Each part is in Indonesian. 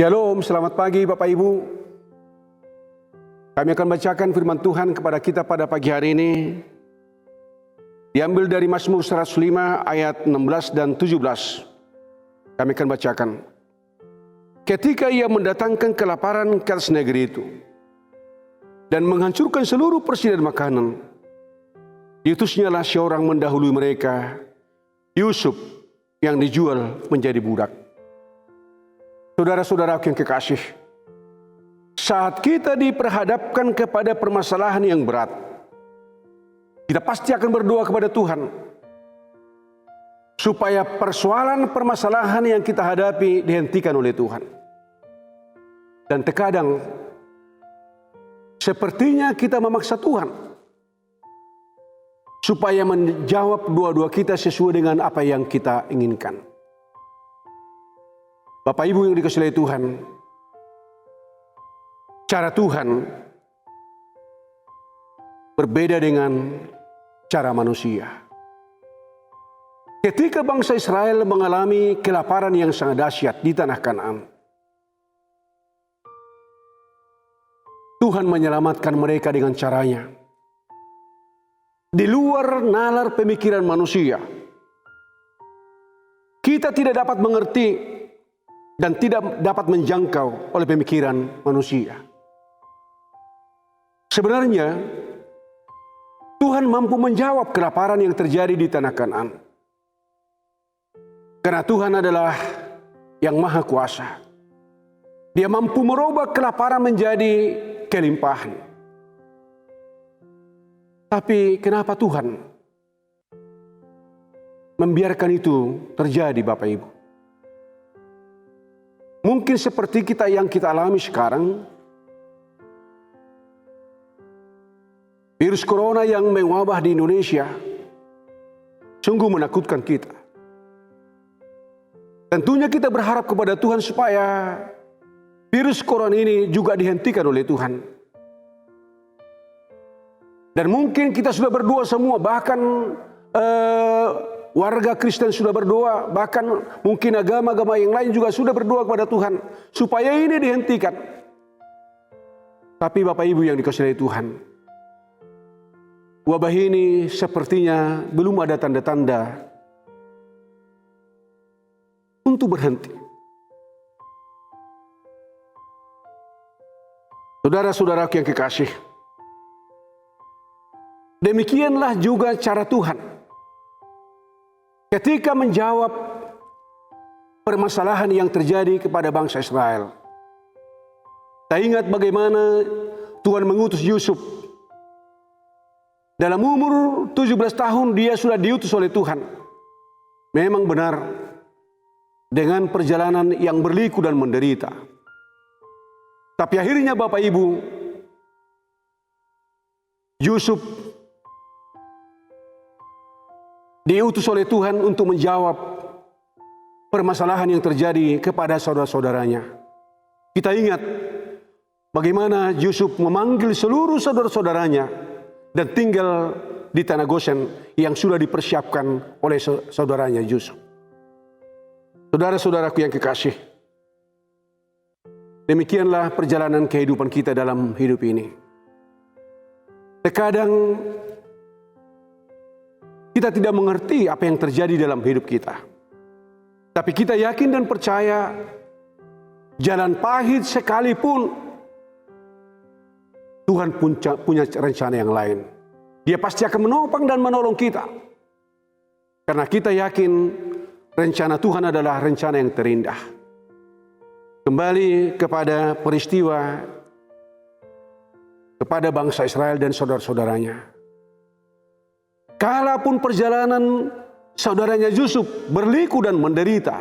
Shalom, selamat pagi Bapak Ibu. Kami akan bacakan firman Tuhan kepada kita pada pagi hari ini. Diambil dari Mazmur 105 ayat 16 dan 17. Kami akan bacakan. Ketika ia mendatangkan kelaparan ke atas negeri itu dan menghancurkan seluruh persediaan makanan, diutusnyalah seorang mendahului mereka, Yusuf yang dijual menjadi budak. Saudara-saudaraku yang kekasih, saat kita diperhadapkan kepada permasalahan yang berat, kita pasti akan berdoa kepada Tuhan supaya permasalahan yang kita hadapi dihentikan oleh Tuhan. Dan terkadang sepertinya kita memaksa Tuhan supaya menjawab doa-doa kita sesuai dengan apa yang kita inginkan. Bapak Ibu yang dikasihi Tuhan, cara Tuhan berbeda dengan cara manusia. Ketika bangsa Israel mengalami kelaparan yang sangat dahsyat di tanah Kanaan, Tuhan menyelamatkan mereka dengan caranya. Di luar nalar pemikiran manusia, kita tidak dapat mengerti dan tidak dapat menjangkau oleh pemikiran manusia. Sebenarnya, Tuhan mampu menjawab kelaparan yang terjadi di tanah Kanaan. Karena Tuhan adalah yang maha kuasa. Dia mampu merubah kelaparan menjadi kelimpahan. Tapi kenapa Tuhan membiarkan itu terjadi, Bapak Ibu? Mungkin seperti yang kita alami sekarang, virus corona yang mewabah di Indonesia sungguh menakutkan kita. Tentunya kita berharap kepada Tuhan supaya virus corona ini juga dihentikan oleh Tuhan. Dan mungkin kita sudah berdoa semua, bahkan warga Kristen sudah berdoa, bahkan mungkin agama-agama yang lain juga sudah berdoa kepada Tuhan supaya ini dihentikan. Tapi Bapak Ibu yang dikasihi Tuhan, wabah ini sepertinya belum ada tanda-tanda untuk berhenti. Saudara-saudaraku yang kekasih, demikianlah juga cara Tuhan ketika menjawab permasalahan yang terjadi kepada bangsa Israel. Kita ingat bagaimana Tuhan mengutus Yusuf. Dalam umur 17 tahun dia sudah diutus oleh Tuhan. Memang benar, dengan perjalanan yang berliku dan menderita. Tapi akhirnya Bapak Ibu, Yusuf diutus oleh Tuhan untuk menjawab permasalahan yang terjadi kepada saudara-saudaranya. Kita ingat bagaimana Yusuf memanggil seluruh saudara-saudaranya dan tinggal di tanah Gosen yang sudah dipersiapkan oleh saudaranya Yusuf. Saudara-saudaraku yang kekasih, demikianlah perjalanan kehidupan kita dalam hidup ini. Terkadang kita tidak mengerti apa yang terjadi dalam hidup kita. Tapi kita yakin dan percaya jalan pahit sekalipun Tuhan punya rencana yang lain. Dia pasti akan menopang dan menolong kita. Karena kita yakin rencana Tuhan adalah rencana yang terindah. Kembali kepada peristiwa kepada bangsa Israel dan saudara-saudaranya. Kalaupun perjalanan saudaranya Yusuf berliku dan menderita,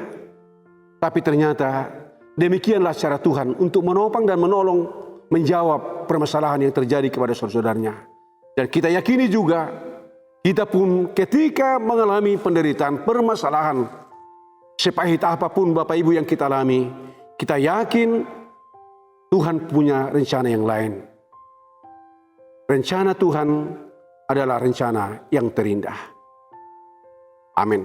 tapi ternyata demikianlah cara Tuhan untuk menopang dan menolong, menjawab permasalahan yang terjadi kepada saudara-saudaranya. Dan kita yakini juga, kita pun ketika mengalami penderitaan, permasalahan, sepahit apapun Bapak Ibu yang kita alami, kita yakin Tuhan punya rencana yang lain. Rencana Tuhan adalah rencana yang terindah. Amin.